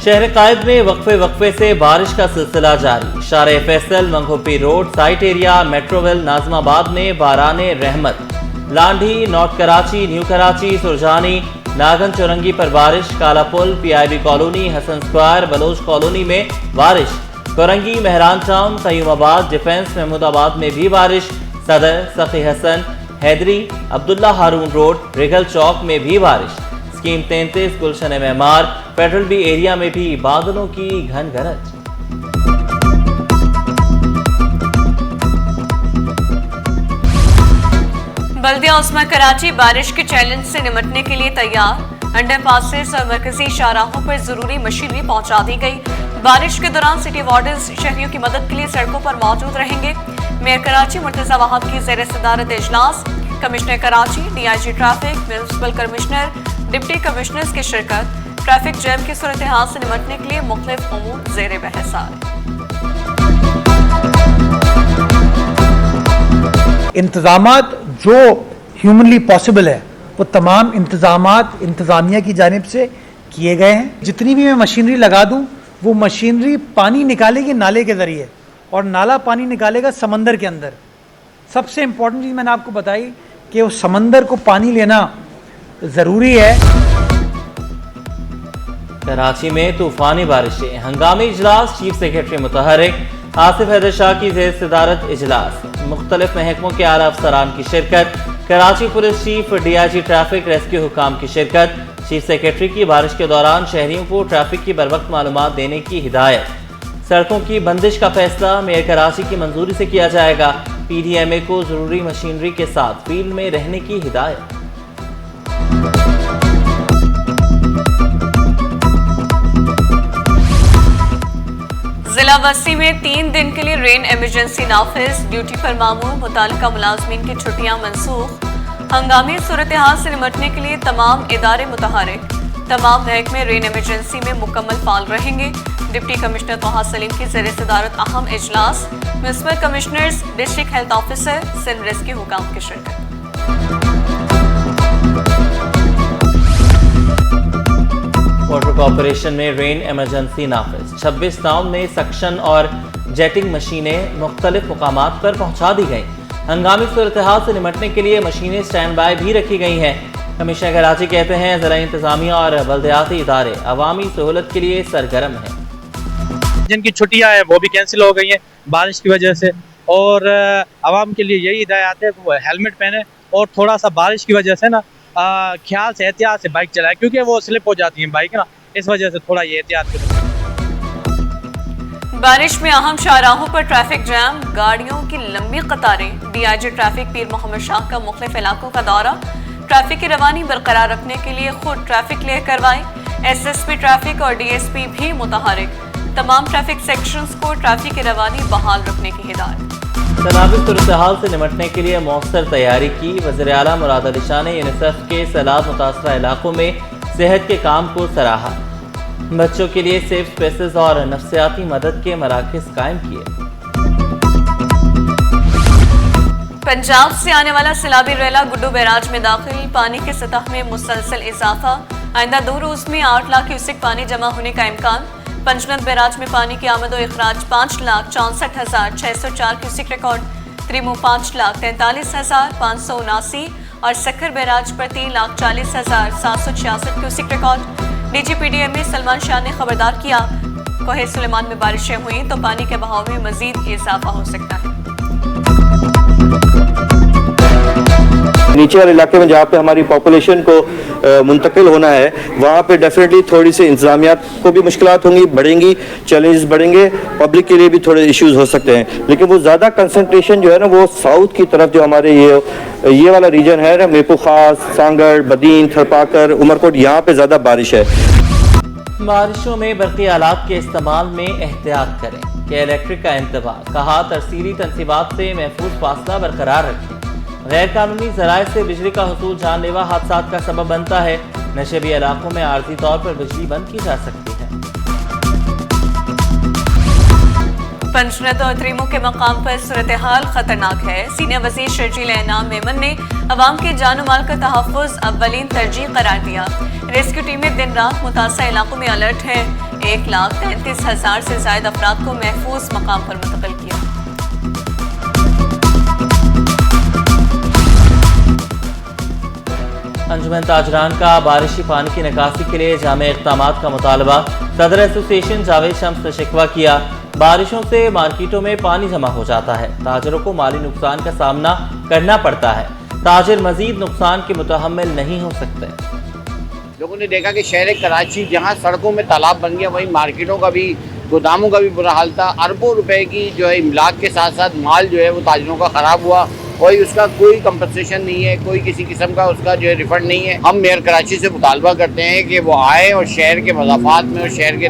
शहर कायद में वक्फे से बारिश का सिलसिला जारी। शारे फैसल, मंगोपी road, site area, Metroville, Nazimabad में बाराने रहमत। लांडी, नॉर्थ कराची, न्यू कराची, सुरजानी, नागन चौरंगी पर बारिश। Kala Pul, PIB colony, Hasan square, Baloch colony में बारिश। कोरंगी, मेहरान टाउन, तयूमाबाद, डिफेंस, महमूदाबाद में भी बारिश। सदर, सखी हसन, हैदरी, अब्दुल्ला हारून रोड, रिगल चौक में भी बारिश। Scheme 33, Gulshan Maymar, federal B area में भी बादलों की घन गरज। बल्दिया उस्मा कराची बारिश के चैलेंज से निपटने के लिए तैयार। अंडरपासेस और मरकजी शाहराहों पर जरूरी मशीनरी पहुंचा दी गई। बारिश के दौरान सिटी वार्डन्स शहरियों की मदद के लिए सड़कों पर मौजूद रहेंगे। मेयर कराची मुर्तजा वहाब की ज़ेर सदारत इजलास। Commissioner Karachi, DIG traffic, municipal commissioner, deputy commissioners की शिरकत। ट्रैफिक जैम की सूरत हाल से निपटने के लिए मुख्तलिफ उमूर ज़ेर बहस आ रहे। इंतजामात जो ह्यूमनली पॉसिबल है वो तमाम इंतजामात इंतजामिया की जानिब से किए गए हैं। जितनी भी मैं मशीनरी लगा दूं वो मशीनरी पानी निकालेगी नाले के ज़रिए और नाला पानी निकालेगा समंदर के अंदर। सबसे इम्पोर्टेंट चीज़ मैंने आपको बताई कि उस समंदर को पानी लेना ज़रूरी है। कराची में तूफानी बारिशें, हंगामी इजलास। चीफ सेक्रेटरी मुतहरिक आसिफ हैदर शाह की ज़ेर सदारत इजलास। मुख्तलिफ महकमों के आला अफसरान की शिरकत। Karachi police chief, DIG traffic, rescue हुकाम की शिरकत। चीफ सेक्रेटरी की बारिश के दौरान शहरियों को ट्रैफिक की बरवक्त मालूमात देने की हिदायत। सड़कों की बंदिश का फैसला मेयर कराची की मंजूरी से किया जाएगा। PDMA को जरूरी मशीनरी के साथ फील्ड में रहने की हिदायत। जिला बस्ती में 3 दिन के लिए रेन इमरजेंसी नाफिज। ड्यूटी पर मामूर मुतालिका मुलाजमीन की छुट्टियां मनसूख। हंगामी सूरत हाल से निपटने के लिए तमाम इदारे मुतहरिक। तमाम महकमे रेन इमरजेंसी में मुकम्मल फाल रहेंगे। डिप्टी कमिश्नर तोहा सलीम की ज़ेर सदारत अहम इजलास। Municipal commissioners, district health officer, Sindh rescue हुकाम की शिरकत। वाटर कॉर्पोरेशन में रेन इमरजेंसी नाफिज। 26 टाउन में सक्शन और जेटिंग मशीनें मुख्तलिफ मुकामात पर पहुंचा दी गई। हंगामी सूरत हाल से निपटने के लिए मशीनें स्टैंड बाय भी रखी गई हैं। कमिश्नर कराची कहते हैं ज़राई इंतजामिया और बल्दियाती इदारे अवामी सहूलत के लिए सरगर्म हैं। जिनकी छुट्टियां हैं वो भी कैंसिल हो गई हैं बारिश की वजह से, और आवाम के लिए यही हिदायत है वो हेलमेट पहने और थोड़ा सा बारिश की वजह से ना ख्याल से एहतियात से बाइक चलाए, क्योंकि वो स्लिप हो जाती है बाइक ना, इस वजह से थोड़ा ये एहतियात करें। बारिश में अहम शाहराहों पर ट्रैफिक जैम, गाड़ियों की लंबी कतारें। DIG ट्रैफिक पीर मोहम्मद शाह का मुख्तलिफ इलाकों का दौरा। ट्रैफिक की रवानी बरकरार रखने के लिए खुद ट्रैफिक क्लियर करवाएं। SSP ट्रैफिक और DSP भी मुतहरिक। तमाम ट्रैफिक सेक्शंस को ट्रैफिक की रवानी बहाल रखने की हिदायत। सैलाबी सूरत हाल से निपटने के लिए मौसर तैयारी की। वज़ीर आला मुराद अली शाह ने यूनिसेफ के सैलाब मुतासरा इलाकों में सेहत के काम को सराहा। बच्चों के लिए सेफ स्पेसेस और नफ्सियाती मदद के मराकज़ कायम किए। पंजाब से आने वाला सैलाबी रेला गुड्डू बैराज में दाखिल। पानी की सतह में मुसलसल इजाफा। आइंदा 2 रोज में 8 लाख क्यूसेक पानी जमा होने का इम्कान। पंजनद बैराज में पानी की आमद और इखराज 5,64,604 क्यूसेक रिकॉर्ड। त्रिमो 5,43,579 और सक्खर बैराज पर 3,40,766 cusec record. DGPDMA Salman Shah ने खबरदार किया, कोहे सुलेमान में बारिशें हुई तो पानी के बहाव में मजीद इजाफा हो सकता है। नीचे वाले इलाके में जहाँ पे हमारी पॉपुलेशन को मुंतकिल होना है वहाँ पे डेफिनेटली थोड़ी सी इंतजामिया को भी मुश्किलात होंगी, बढ़ेंगी, चैलेंजेस बढ़ेंगे, पब्लिक के लिए भी थोड़े इश्यूज हो सकते हैं। लेकिन वो ज़्यादा कंसंट्रेशन जो है ना वो साउथ की तरफ जो हमारे ये वाला रीजन है ना, मेपू खास, सांगड़, बदीन, थरपाकर, उमरकोट, यहाँ पे ज़्यादा बारिश है। बारिशों में बरक़ी आलात के इस्तेमाल में एहतियात करें कि इलेक्ट्रिक का इंतबाह। कहा तरसीली तनसीबात से महफूज फासला बरकरार रखें। गैर कानूनी ज़राए से बिजली का हुसूल जानलेवा हादसात का सबब बनता है। नशेबी इलाकों में आर्जी तौर पर बिजली बंद की जा सकती है। पंचनद और त्रीमो के मकाम पर सूरत हाल खतरनाक है। सीनियर वजीर शर्जील एनाम मेमन ने अवाम के जान माल का तहफ़्फ़ुज़ अव्वलीन तरजीह करार दिया। रेस्क्यू टीमें दिन रात मुतासर इलाकों में अलर्ट हैं। 1,33,000 से ज्यादा अफराद को महफूज मकाम पर मुंतकिल किया। अंजुमन ताजरान का बारिशी पानी की निकासी के लिए जामे इक़दामात का मुतालबा। सदर एसोसिएशन जावेद शम्स ने शिकवा किया, बारिशों से मार्केटों में पानी जमा हो जाता है, ताजरों को माली नुकसान का सामना करना पड़ता है, ताजिर मजीद नुकसान के मुतहम्मिल नहीं हो सकते। लोगों ने देखा कि शहर कराची जहाँ सड़कों में तालाब बन गया, वहीं मार्केटों का भी, गोदामों का भी बुरा हाल था। अरबों रुपए की जो है इमलाक के साथ साथ माल जो है वो ताजिरों का ख़राब हुआ, कोई उसका कोई कंपनसेशन नहीं है, कोई किसी किस्म का उसका जो है रिफंड नहीं है। हम मेयर कराची से मुतालबा करते हैं कि वो आए और शहर के मज़ाफ़ात में और शहर के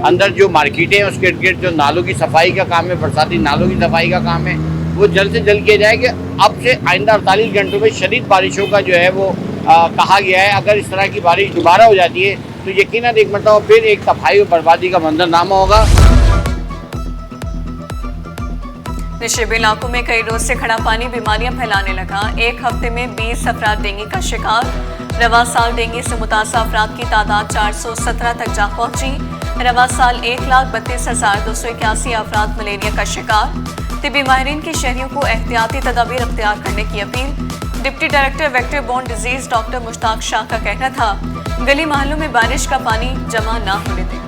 अंदर जो मार्केटें हैं उसके इर्द गिर्द जो नालों की सफाई का काम है, बरसाती नालों की सफाई का काम है, वो जल्द से जल्द किया जाए कि अब से आइंदा 48 घंटों में शदीद बारिशों का जो है वो कहा गया है। अगर इस तरह की बारिश दोबारा हो जाती है तो यकीनन एक मरतबा फिर एक तबाही और बर्बादी का मंजरनामा होगा। निशिब इलाकों में कई रोज से खड़ा पानी बीमारियां फैलाने लगा। एक हफ्ते में 20 अफराद डेंगू का शिकार। रवा साल डेंगू से मुतासर अफराद की तादाद 417 तक जा पहुंची। रवा साल 1,32,281 अफराद मलेरिया का शिकार। तिबी माहिरीन की शहरियों को एहतियाती तदाबीर अख्तियार करने की appeal. Deputy director vector borne disease doctor Mushtaq Shah का कहना था, गली मोहल्लों में बारिश का पानी जमा न होने दें।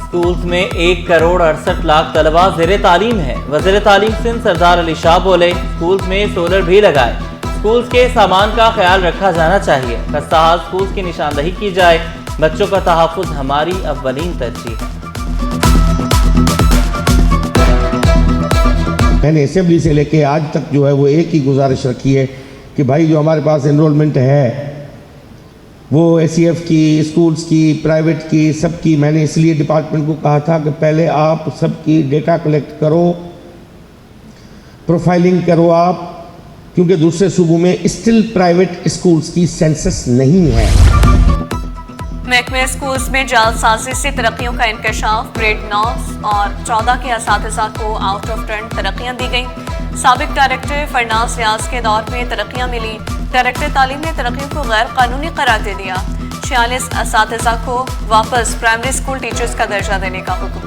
स्कूल्स में 1,68,00,000 तलबा ज़ेरे तालीम है। वज़ीर तालीम सिंध सरदार अली शाह बोले, स्कूल्स में सोलर भी लगाए, स्कूल्स के सामान का ख्याल रखा जाना चाहिए, खस्ताहाल स्कूल्स की निशानदही की जाए, बच्चों का तहफ़्फ़ुज़ हमारी अव्वलीन तरजीह है। मैंने असेंबली से लेके आज तक जो है वो एक ही गुजारिश रखी है कि भाई जो हमारे पास एनरोलमेंट है वो एसीएफ की, स्कूल्स की, प्राइवेट की, सबकी, मैंने इसलिए डिपार्टमेंट को कहा था कि पहले आप सबकी डेटा कलेक्ट करो, प्रोफाइलिंग करो आप, क्योंकि दूसरे सूबों में स्टिल प्राइवेट स्कूल्स की सेंसस नहीं है। महकमे स्कूल्स में जालसाजी से तरक्कियों का इंकशाफ। ग्रेड 9 और 14 के असातिज़ा को आउट ऑफ टर्न तरक्कियाँ दी गई। साबिक डायरेक्टर फरनाज रियाज के दौर में तरक्कियाँ मिली। डायरेक्टर तालीम ने तरक्कियों को गैर कानूनी करार दे दिया। 46 असातिज़ा को वापस प्राइमरी स्कूल टीचर्स का दर्जा देने का हुक्म।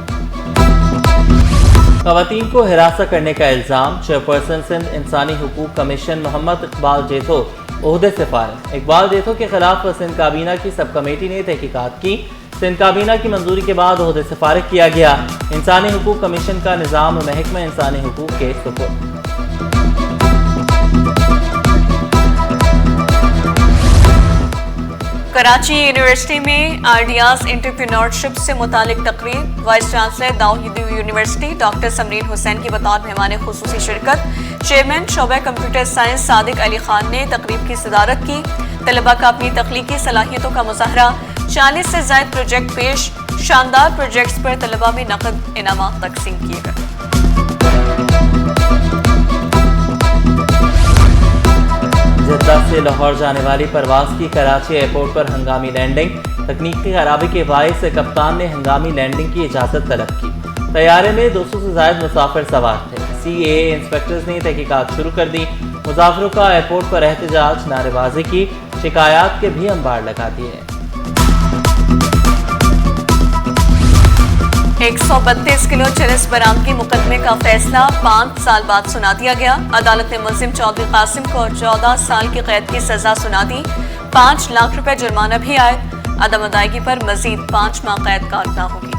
ख़वातीन को हिरासत करने का इल्ज़ाम। चेयरपर्सन सिंध इंसानी हुकूक कमीशन मोहम्मद इकबाल जेथो ओहदे से फारिग। इकबाल जेथो के खिलाफ सिंध काबीना की सब कमेटी ने तहकीकात की। सिंध काबीना की मंजूरी के बाद ओहदे से फारिग किया गया। इंसानी हुकूक कमीशन का निज़ाम महकमा इंसानी हुकूक के सुपुर्द। कराची यूनिवर्सिटी में आइडियाज एंटरप्रेन्योरशिप से मुतालिक तकरीर। Vice chancellor Dawood university doctor Samreen Hussain की बतौर मेहमान खुसूसी शिरकत। चेयरमैन शोबा कंप्यूटर साइंस सादिक अली खान ने तकरीब की सदारत की। तलबा का अपनी तख्लीकी सलाहियतों का मुजाहरा। 40 से ज़ायद प्रोजेक्ट पेश। शानदार प्रोजेक्ट्स पर तलबा में नकद इनामात तकसीम किए गए। जद्दा से लाहौर जाने वाली परवाज की कराची एयरपोर्ट पर हंगामी लैंडिंग। तकनीकी खराबी के बायस से कप्तान ने हंगामी लैंडिंग की इजाज़त तलब की। तैयारे में 200 से ज़ायद मुसाफिर सवार थे। CAA इंस्पेक्टर्स ने तहकीकात शुरू कर दी। मुसाफिरों का एयरपोर्ट पर एहतजाज, नारेबाजी की, शिकायत के भी अंबार लगा दिए। 132 किलो चरस बरामदगी मुकदमे का फैसला 5 साल बाद सुना दिया गया। अदालत ने मुलजिम चौधरी कासिम को 14 साल की कैद की सजा सुना दी। 5 लाख रुपए जुर्माना भी आयद। अदम अदायगी पर मजीद 5 माह कैद काटना होगी।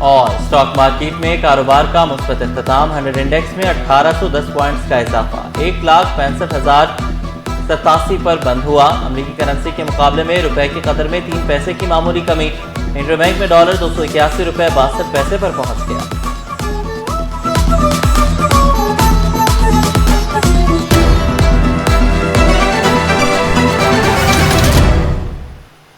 और स्टॉक मार्केट में कारोबार का मुस्बत इख्तिताम। 100 इंडेक्स में 1810 पॉइंट्स का इजाफा 1,65,087 पर बंद हुआ। अमरीकी करेंसी के मुकाबले में रुपए की कदर में 3 पैसे की मामूली कमी। इंटरबैंक में डॉलर 281 रुपये 62 पैसे पर पहुंच गया।